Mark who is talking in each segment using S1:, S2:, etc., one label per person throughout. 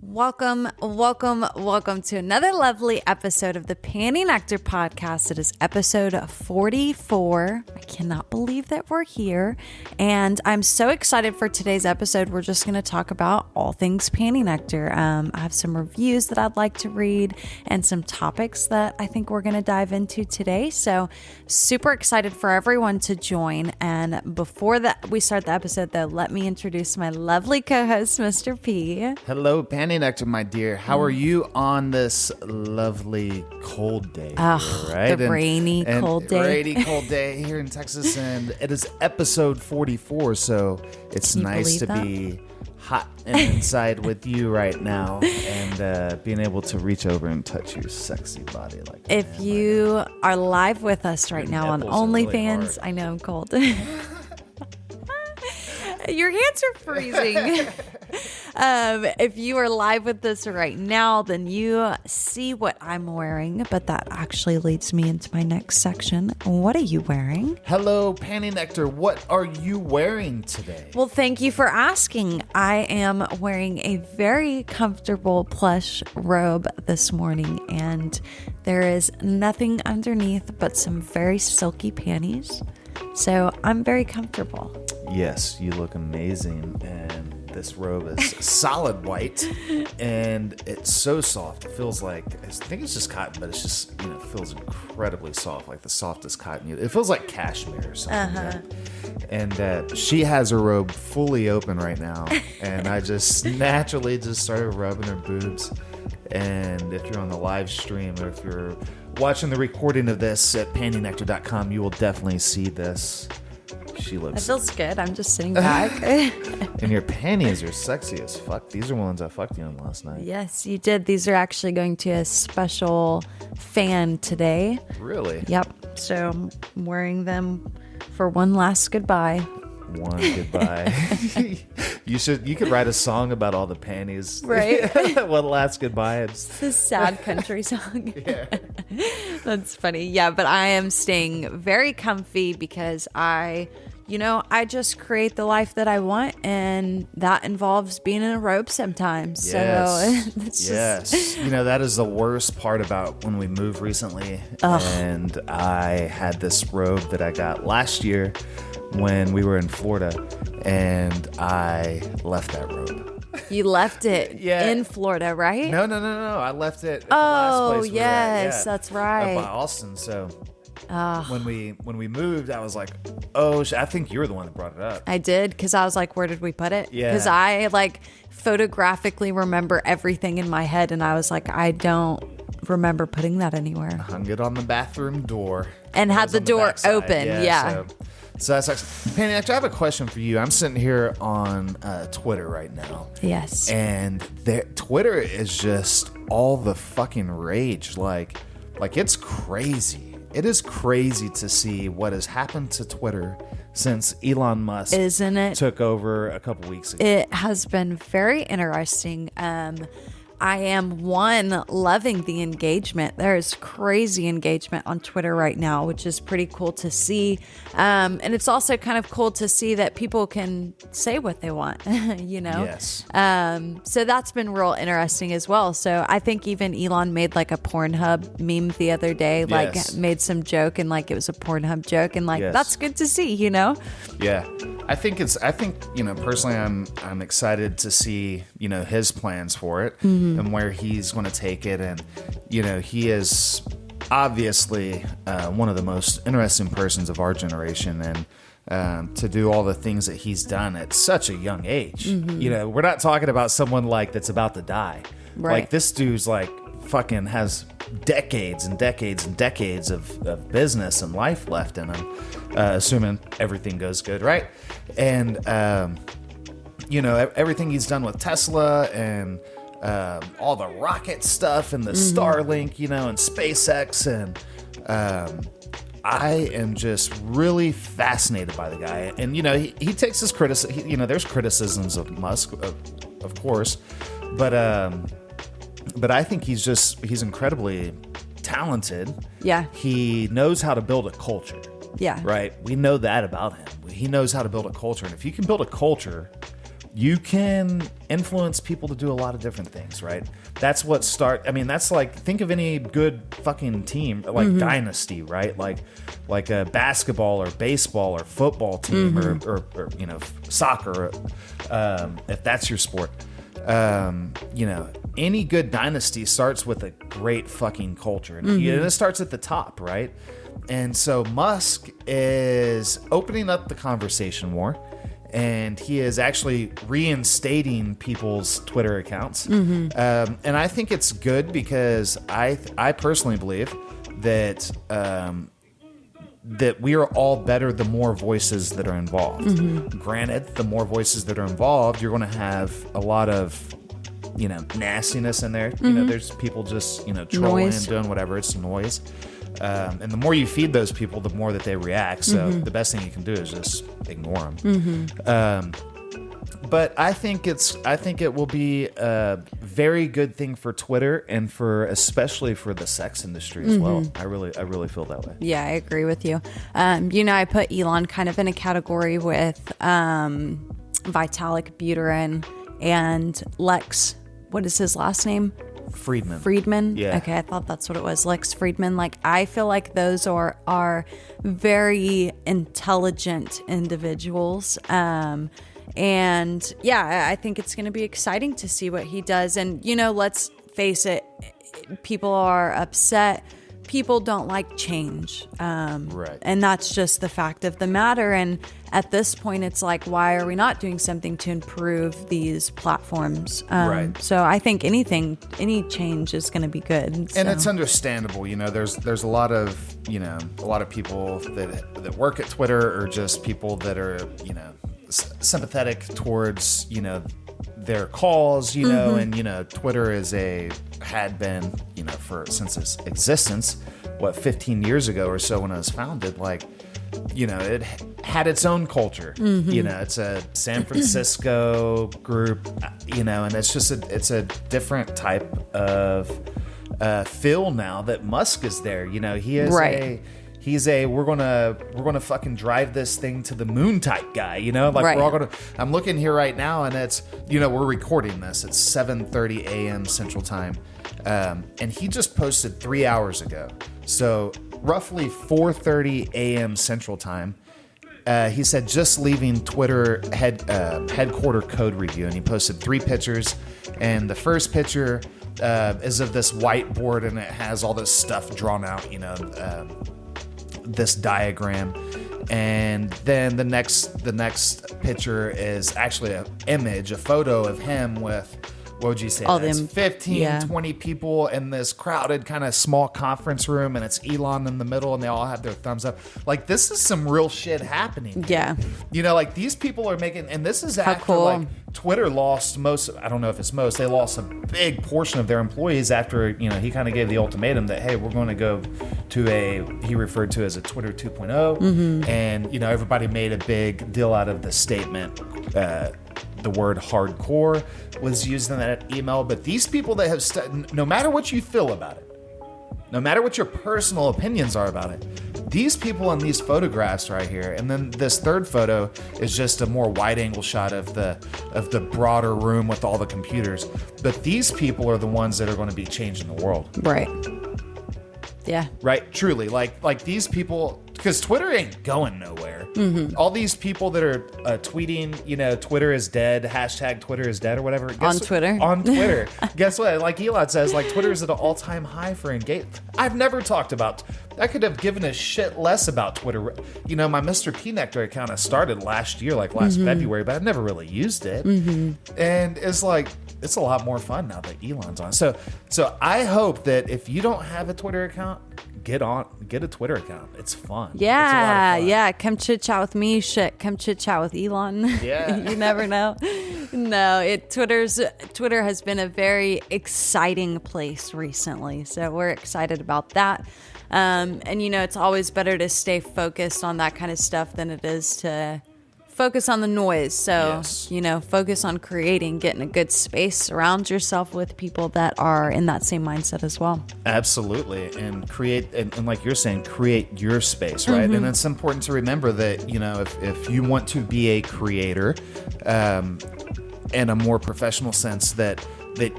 S1: Welcome to another lovely episode of the PN44 podcast. It is episode 44. I cannot believe that we're here, and I'm so excited for today's episode. We're just going to talk about all things PN44. I have some reviews that I'd like to read and some topics that I think we're going to dive into today. So super excited for everyone to join. And before we start the episode, though, let me introduce my lovely co-host, Mr. P.
S2: Hello, PN44, my dear. How are you on this lovely cold day?
S1: Right? The rainy, cold
S2: day here in Texas, and it is episode 44, so it's nice to be hot and inside with you right now, and being able to reach over and touch your sexy body like that.
S1: If you are live with us right now on OnlyFans, really, I know I'm cold. Your hands are freezing. If you are live with us right now, then you see what I'm wearing, but that actually leads me into my next section. What are you wearing?
S2: Hello, PN44. What are you wearing today?
S1: Well, thank you for asking. I am wearing a very comfortable plush robe this morning, and there is nothing underneath but some very silky panties. So I'm very comfortable.
S2: Yes, you look amazing, and this robe is solid white, and it's so soft. It feels like, I think it's just cotton, but it's just, it feels incredibly soft, like the softest cotton. It feels like cashmere or something.
S1: Uh-huh.
S2: And she has her robe fully open right now, and I just naturally just started rubbing her boobs. And if you're on the live stream, or if you're watching the recording of this at PN44.com, you will definitely see this. She looks...
S1: It feels good. I'm just sitting back.
S2: And your panties are sexy as fuck. These are ones I fucked you on last night.
S1: Yes, you did. These are actually going to a special fan today.
S2: Really?
S1: Yep. So I'm wearing them for one last goodbye.
S2: One goodbye. You could write a song about all the panties.
S1: Right.
S2: One last goodbye.
S1: It's a sad country song.
S2: Yeah.
S1: That's funny. Yeah, but I am staying very comfy because I just create the life that I want, and that involves being in a robe sometimes.
S2: Yes.
S1: So it's
S2: yes.
S1: just...
S2: that is the worst part about when we moved recently. Ugh. And I had this robe that I got last year when we were in Florida, and I left that robe.
S1: You left it in Florida, right?
S2: No. I left it at the last place we were at. Yeah,
S1: that's right.
S2: Up by Austin. So when we moved, I was like, oh, I think you were the one that brought it up.
S1: I did, because I was like, where did we put it?
S2: Yeah.
S1: Because I photographically remember everything in my head, and I was like, I don't remember putting that anywhere.
S2: I hung it on the bathroom door.
S1: And had the door open, yeah.
S2: So that's actually... Penny, actually, I have a question for you. I'm sitting here on Twitter right now.
S1: Yes.
S2: And Twitter is just all the fucking rage. Like it's crazy. It is crazy to see what has happened to Twitter since Elon Musk,
S1: isn't it,
S2: took over a couple weeks ago.
S1: It has been very interesting. I am loving the engagement. There is crazy engagement on Twitter right now, which is pretty cool to see. And it's also kind of cool to see that people can say what they want,
S2: Yes.
S1: So that's been real interesting as well. So I think even Elon made like a Pornhub meme the other day, made some joke, and it was a Pornhub joke, and that's good to see,
S2: Yeah. I think personally I'm excited to see, his plans for it. Mm-hmm. And where he's going to take it. And, he is obviously one of the most interesting persons of our generation. And to do all the things that he's done at such a young age. Mm-hmm. We're not talking about someone that's about to die.
S1: Right.
S2: This dude's fucking has decades and decades and decades of business and life left in him, assuming everything goes good, right? And, everything he's done with Tesla and all the rocket stuff and the Starlink, and SpaceX, and I am just really fascinated by the guy. And he takes his criticism. There's criticisms of Musk, of course, but I think he's incredibly talented.
S1: Yeah,
S2: he knows how to build a culture.
S1: Yeah,
S2: right. We know that about him. He knows how to build a culture, and if you can build a culture you can influence people to do a lot of different things, right? That's what that's like, think of any good fucking team, like dynasty, right? Like a basketball or baseball or football team or soccer, if that's your sport. Any good dynasty starts with a great fucking culture, and it starts at the top, right? And so Musk is opening up the conversation more, and he is actually reinstating people's Twitter accounts. And I think it's good because I personally believe that that we are all better the more voices that are involved. Granted, the more voices that are involved, you're going to have a lot of nastiness in there. There's people just trolling and doing whatever. It's noise. And the more you feed those people, the more that they react. So the best thing you can do is just ignore them. But I think it will be a very good thing for Twitter and especially for the sex industry as well. I really feel that way.
S1: Yeah, I agree with you. I put Elon kind of in a category with Vitalik Buterin and Lex. What is his last name? Friedman.
S2: Yeah.
S1: Okay, I thought that's what it was. Lex Friedman. Like, I feel like those are very intelligent individuals. And yeah, I think it's going to be exciting to see what he does. And, let's face it, people are upset. People don't like change.
S2: Right.
S1: And that's just the fact of the matter. And at this point, it's like, why are we not doing something to improve these platforms?
S2: Right.
S1: So I think any change is going to be good.
S2: And it's understandable. There's a lot of people that work at Twitter, or just people that are, sympathetic towards, their cause, and Twitter had been, since its existence, 15 years ago or so when it was founded, it had its own culture. It's a San Francisco group, and it's a different type of feel now that Musk is there. He is He's we're gonna fucking drive this thing to the moon type guy,
S1: Right.
S2: We're all gonna. I'm looking here right now, and it's we're recording this. It's 7:30 a.m. Central Time, and he just posted 3 hours ago. So roughly 4:30 a.m. Central Time. He said just leaving Twitter headquarter code review, and he posted 3 pictures, and the first picture is of this whiteboard, and it has all this stuff drawn out, this diagram, and then the next picture is actually a photo of him with, what would you say,
S1: all
S2: that's
S1: them
S2: 15 20 people in this crowded kind of small conference room, and it's Elon in the middle, and they all have their thumbs up. Like, this is some real shit happening.
S1: Yeah.
S2: These people are making, and this is after Twitter lost I don't know if it's they lost a big portion of their employees after, he kind of gave the ultimatum that, hey, we're going to go to he referred to as a Twitter 2.0. And, everybody made a big deal out of the statement. The word hardcore was used in that email, but these people that have no matter what you feel about it, no matter what your personal opinions are about it, these people in these photographs right here, and then this third photo is just a more wide-angle shot of the broader room with all the computers. But these people are the ones that are going to be changing the world.
S1: Right. Yeah.
S2: Right. Truly. Like these people, because Twitter ain't going nowhere. All these people that are tweeting, Twitter is dead, hashtag Twitter is dead or whatever.
S1: Twitter.
S2: On Twitter. Guess what? Like Elon says, Twitter is at an all-time high for engagement. I've never talked about, I could have given a shit less about Twitter. My Mr. P Nectar account I started last year, last February, but I've never really used it. And it's it's a lot more fun now that Elon's on. So I hope that if you don't have a Twitter account, get a Twitter account. It's fun.
S1: Yeah,
S2: it's a lot of fun.
S1: yeah. Come chit chat with me. Shit, come chit chat with Elon.
S2: Yeah.
S1: You never know. No, Twitter has been a very exciting place recently. So we're excited about that. And it's always better to stay focused on that kind of stuff than it is to focus on the noise. So,
S2: Yes.
S1: Focus on creating, getting a good space. Surround yourself with people that are in that same mindset as well.
S2: Absolutely. And create, and like you're saying, create your space, right? And it's important to remember that, if you want to be a creator, in a more professional sense, that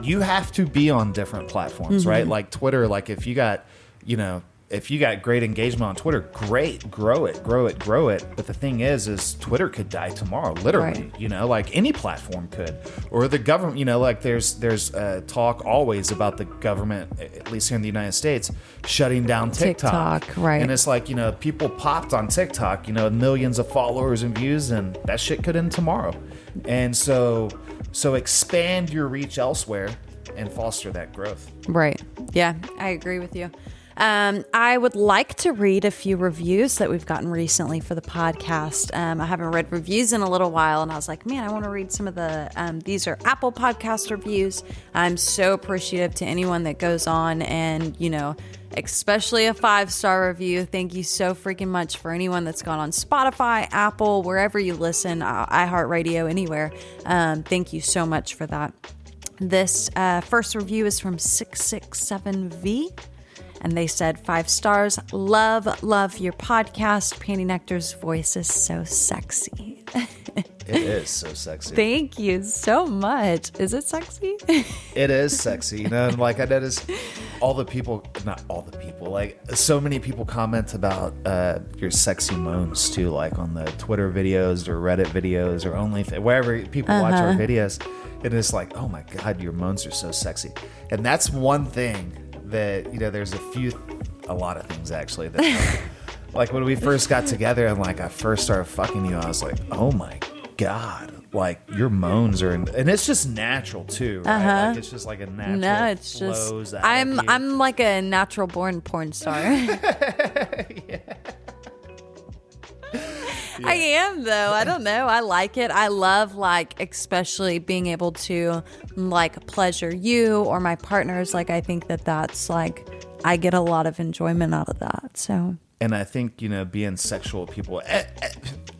S2: you have to be on different platforms, right? Like Twitter, like if you got great engagement on Twitter, great, grow it. But the thing is Twitter could die tomorrow, literally,
S1: Right.
S2: Like any platform could, or the government, like there's talk always about the government, at least here in the United States, shutting down TikTok.
S1: Right.
S2: And it's like, people popped on TikTok, millions of followers and views, and that shit could end tomorrow. And so expand your reach elsewhere and foster that growth.
S1: Right. Yeah, I agree with you. I would like to read a few reviews that we've gotten recently for the podcast. I haven't read reviews in a little while, and I was like, man, I want to read some of the, these are Apple Podcast reviews. I'm so appreciative to anyone that goes on and, especially a 5-star review. Thank you so freaking much for anyone that's gone on Spotify, Apple, wherever you listen, iHeartRadio, anywhere. Thank you so much for that. This first review is from 667V. And they said 5 stars. Love your podcast. Panty Nectar's voice is so sexy.
S2: It is so sexy.
S1: Thank you so much. Is it sexy?
S2: It is sexy. And like I noticed not all the people, like so many people comment about your sexy moans too, like on the Twitter videos or Reddit videos or wherever people watch our videos. And it's like, oh my God, your moans are so sexy. And that's one thing that, there's a lot of things actually that like when we first got together and like I first started fucking you, I was like, oh my God, like your moans are and it's just natural too, right? Like it's just like a natural.
S1: No, it's just I'm like a natural born porn star.
S2: Yeah.
S1: I am though. I don't know. I like it. I love especially being able to pleasure you or my partners. I think that's I get a lot of enjoyment out of that. So.
S2: And I think, being sexual people,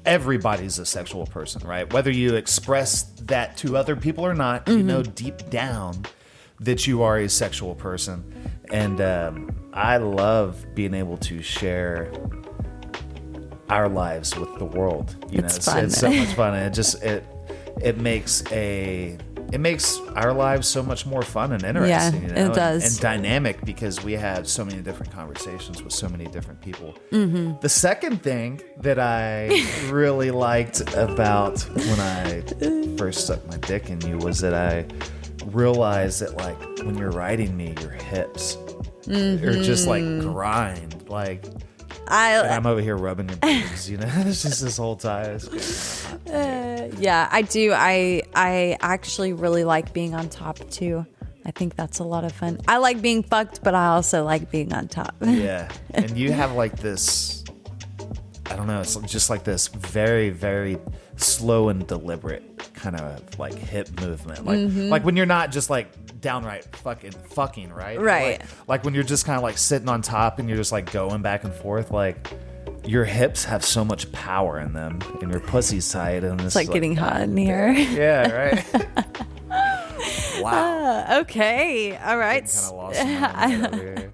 S2: everybody's a sexual person, right? Whether you express that to other people or not, you know deep down that you are a sexual person. And I love being able to share our lives with the world.
S1: It's fun.
S2: It's so much fun. And it makes our lives so much more fun and interesting.
S1: Yeah, it does.
S2: And dynamic because we have so many different conversations with so many different people. The second thing that I really liked about when I first stuck my dick in you was that I realized that when you're riding me, your hips are just grind. I'm over here rubbing your boobs, It's just this whole time.
S1: Yeah, I do. I actually really like being on top too. I think that's a lot of fun. I like being fucked, but I also like being on top.
S2: Yeah, and you have this, I don't know, it's just this very, very slow and deliberate kind of hip movement. Like when you're not just downright fucking, right?
S1: Right.
S2: Like when you're just kind of sitting on top and you're just going back and forth, your hips have so much power in them and your pussy's tight and it's
S1: getting hot in here.
S2: Yeah, right. Wow.
S1: Okay. All right.
S2: Kind of lost my mind over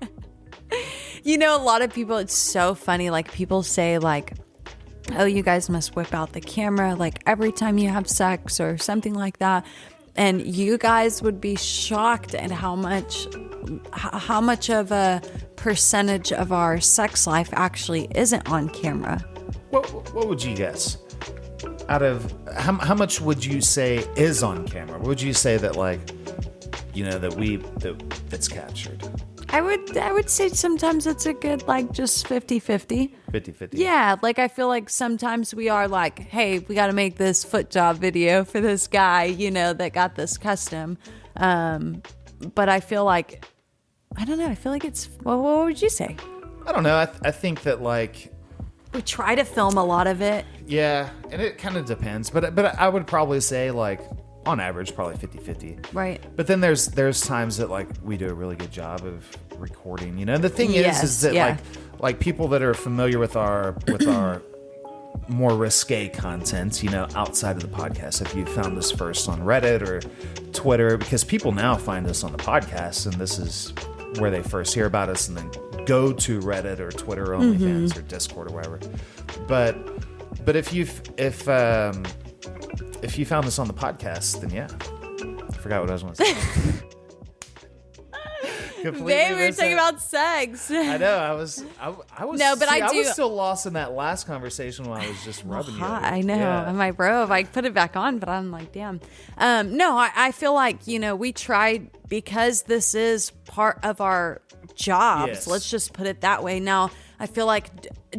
S2: here.
S1: A lot of people, it's so funny. People say oh, you guys must whip out the camera every time you have sex or something like that. And you guys would be shocked at how much of a percentage of our sex life actually isn't on camera.
S2: What would you guess? Out of how much would you say is on camera? Would you say that that's captured?
S1: I would say sometimes it's a good just 50-50.
S2: 50-50.
S1: Yeah, I feel sometimes we are hey, we got to make this foot job video for this guy, that got this custom. But I feel I don't know. I feel it's, well, what would you say?
S2: I don't know. I think that
S1: we try to film a lot of it.
S2: Yeah, and it kind of depends. But I would probably say on average, probably 50-50.
S1: Right.
S2: But then there's times that we do a really good job of recording. The thing is that people that are familiar with our more risque content, outside of the podcast, if you found us first on Reddit or Twitter, because people now find us on the podcast and this is where they first hear about us and then go to Reddit or Twitter, OnlyFans or Discord or wherever. But if you found us on the podcast, then yeah. I forgot what I was going to say.
S1: Babe, we were talking about sex.
S2: I know. I was.
S1: No, but I
S2: was still lost in that last conversation when I was just rubbing you.
S1: I know. Yeah. My robe. I put it back on, but I'm like, damn. No, I feel like we tried because this is part of our jobs.
S2: Yes.
S1: Let's just put it that way. Now, I feel like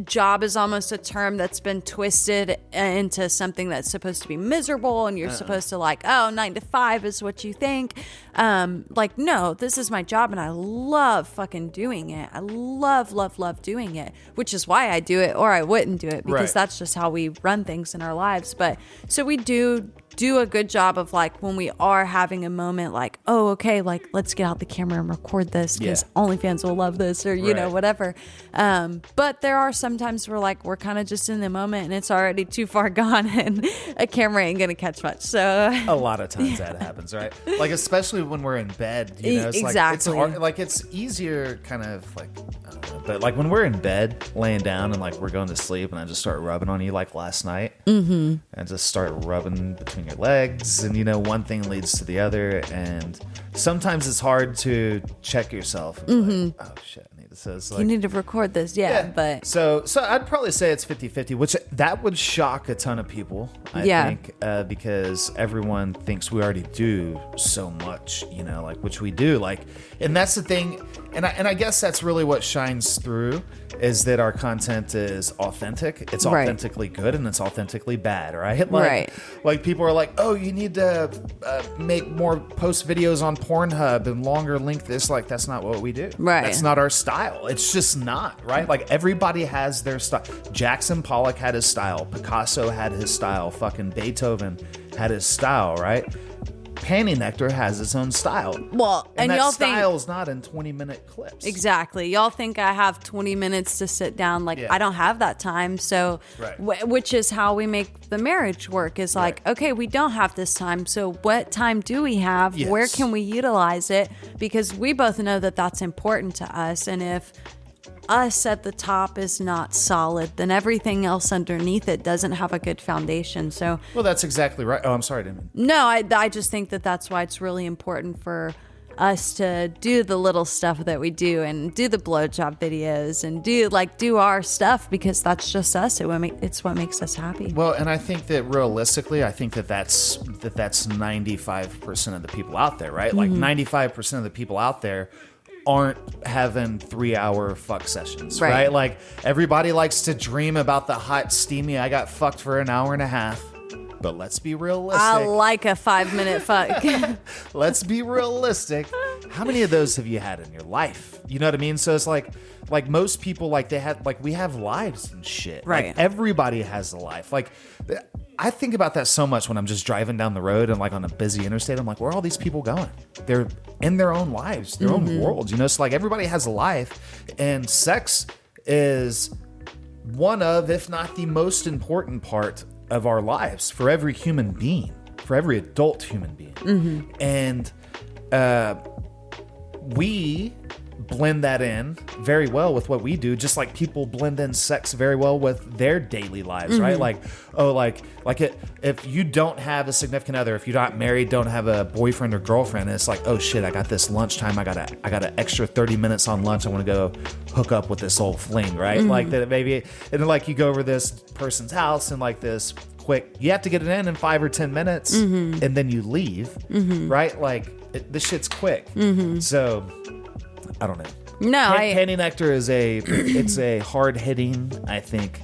S1: job is almost a term that's been twisted into something that's supposed to be miserable, and you're supposed to 9 to 5 is what you think. No, this is my job, and I love fucking doing it. I love doing it, which is why I do it, or I wouldn't do it, because that's just how we run things in our lives. But so we do a good job of when we are having a moment let's get out the camera and record this because OnlyFans will love this, or whatever. But there are sometimes where we're kind of just in the moment and it's already too far gone and a camera ain't gonna catch much. So
S2: a lot of times that happens, right? Especially when we're in bed, it's
S1: exactly.
S2: it's hard, it's easier kind of I don't know, but when we're in bed laying down and we're going to sleep and I just start rubbing on you last night, and just start rubbing between your legs, and one thing leads to the other, and sometimes it's hard to check yourself. Oh shit, I need to say this.
S1: You need to record this, but
S2: so I'd probably say it's 50-50, which that would shock a ton of people, I think, because everyone thinks we already do so much, which we do, and that's the thing, and I guess that's really what shines through, is that our content is authentic. It's authentically good and it's authentically bad, right? People are like, oh, you need to make more post videos on Pornhub and longer length this. That's not what we do.
S1: Right.
S2: That's not our style. It's just not, right? Everybody has their style. Jackson Pollock had his style. Picasso had his style. Fucking Beethoven had his style, right? Panty Nectar has its own style.
S1: Well, and
S2: that
S1: y'all
S2: style's not in 20-minute clips.
S1: Exactly. Y'all think I have 20 minutes to sit down. I don't have that time. So, which is how we make the marriage work, is okay, we don't have this time. So what time do we have?
S2: Yes.
S1: Where can we utilize it? Because we both know that that's important to us. And if us at the top is not solid, then everything else underneath it doesn't have a good foundation. So,
S2: well, that's exactly right. Oh, I'm sorry, didn't mean.
S1: No, I just think that that's why it's really important for us to do the little stuff that we do and do the blowjob videos and do our stuff, because that's just us. It's what makes us happy.
S2: Well, and I think that realistically, that's 95% of the people out there, right? 95% of the people out there aren't having 3-hour fuck sessions, right? Everybody likes to dream about the hot, steamy, I got fucked for an hour and a half. But let's be realistic.
S1: I like a 5-minute fuck.
S2: Let's be realistic. How many of those have you had in your life? You know what I mean? So it's like most people, we have lives and shit.
S1: Right.
S2: Everybody has a life. I think about that so much when I'm just driving down the road and on a busy interstate. I'm like, where are all these people going? They're in their own lives, their own worlds. It's everybody has a life, and sex is one of, if not the most important part of our lives for every human being, for every adult human being. And we blend that in very well with what we do, just like people blend in sex very well with their daily lives, right? If you don't have a significant other, if you're not married, don't have a boyfriend or girlfriend, it's oh shit, I got this lunchtime, I got an extra 30 minutes on lunch, I want to go hook up with this old fling, right? That maybe, and then you go over this person's house and this quick, you have to get it in 5 or 10 minutes, and then you leave, right? This shit's quick. So I don't know.
S1: No,
S2: Panty Nectar is a hard hitting, I think,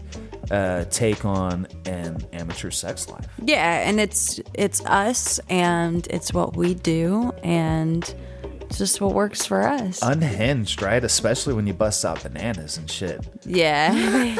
S2: take on an amateur sex life.
S1: Yeah, and it's us, and it's what we do, and it's just what works for us.
S2: Unhinged, right? Especially when you bust out bananas and shit.
S1: Yeah.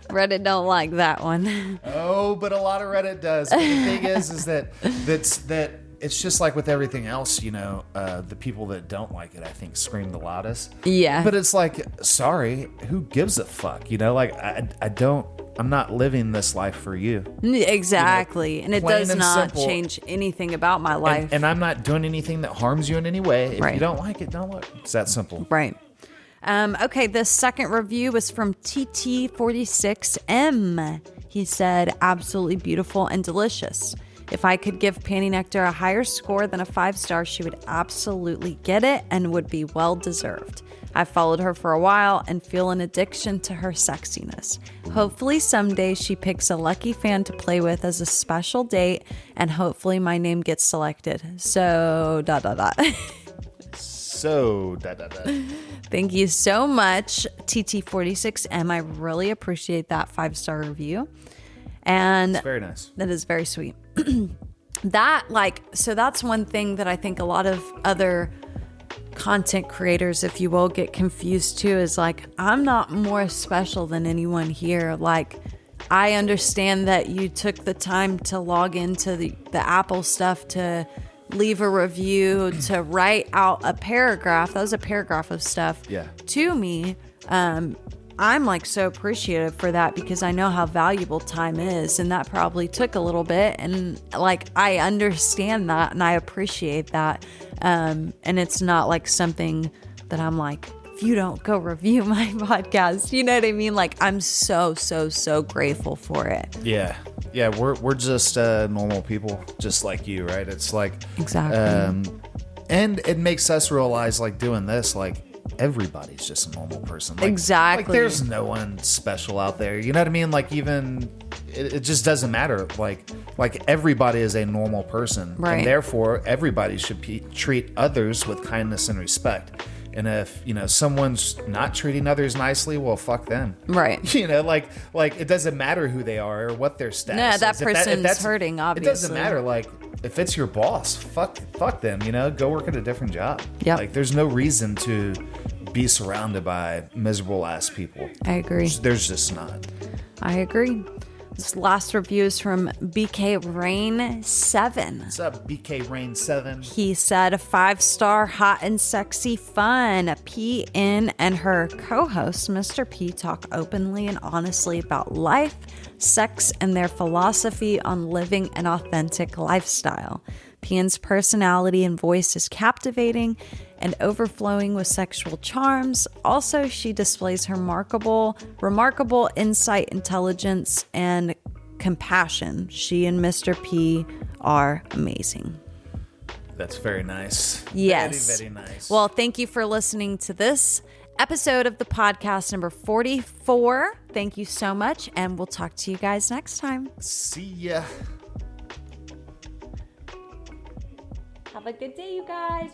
S1: Reddit don't like that one.
S2: Oh, but a lot of Reddit does. But the thing is that it's just like with everything else, the people that don't like it, I think, scream the loudest.
S1: Yeah.
S2: But it's sorry, who gives a fuck? I don't I'm not living this life for you.
S1: Exactly. And it does not
S2: simple.
S1: change anything about my life.
S2: And I'm not doing anything that harms you in any way. If
S1: Right.
S2: you don't like it, don't look. It's that simple.
S1: Right. Okay, this second review was from TT46M. He said, absolutely beautiful and delicious. If I could give Panty Nectar a higher score than a 5-star, she would absolutely get it and would be well deserved. I've followed her for a while and feel an addiction to her sexiness. Hopefully someday she picks a lucky fan to play with as a special date, and hopefully my name gets selected. So, ...
S2: So,
S1: Thank you so much, TT46M. I really appreciate that 5-star review. And
S2: It's very nice.
S1: that is very sweet. So that's one thing that I think a lot of other content creators, if you will, get confused too, is like, I'm not more special than anyone here. Like, I understand that you took the time to log into the Apple stuff, to leave a review, to write out a paragraph. That was a paragraph of stuff to me. I'm like so appreciative for that, because I know how valuable time is, and that probably took a little bit, and like I understand that and I appreciate that, and it's not like something that I'm like, if you don't go review my podcast, you know what I mean? Like, I'm so grateful for it.
S2: Yeah, we're just normal people, just like you, right? It's like
S1: Exactly.
S2: And it makes us realize, like, doing this, like, everybody's just a normal person. Like,
S1: Exactly.
S2: Like, there's no one special out there. You know what I mean? Like, even it just doesn't matter. Like everybody is a normal person,
S1: Right.
S2: and therefore everybody should treat others with kindness and respect. And if, someone's not treating others nicely, well, fuck them.
S1: Right.
S2: Like it doesn't matter who they are or what their status
S1: No,
S2: is.
S1: that
S2: If
S1: person's
S2: that's
S1: hurting,
S2: It
S1: obviously.
S2: doesn't matter. Like, if it's your boss, fuck them, go work at a different job.
S1: Yep.
S2: Like, there's no reason to be surrounded by miserable ass people.
S1: I agree.
S2: There's just not.
S1: I agree. This last review is from BK Rain 7.
S2: What's up, BK Rain 7?
S1: He said, 5-star, hot and sexy fun. PN and her co-host, Mr. P, talk openly and honestly about life, sex, and their philosophy on living an authentic lifestyle. PN's personality and voice is captivating and overflowing with sexual charms. Also, she displays her remarkable insight, intelligence, and compassion. She and Mr. P are amazing.
S2: That's very nice.
S1: Yes.
S2: Very, very nice.
S1: Well, thank you for listening to this episode of the podcast number 44. Thank you so much, and we'll talk to you guys next time.
S2: See ya.
S1: Have a good day, you guys.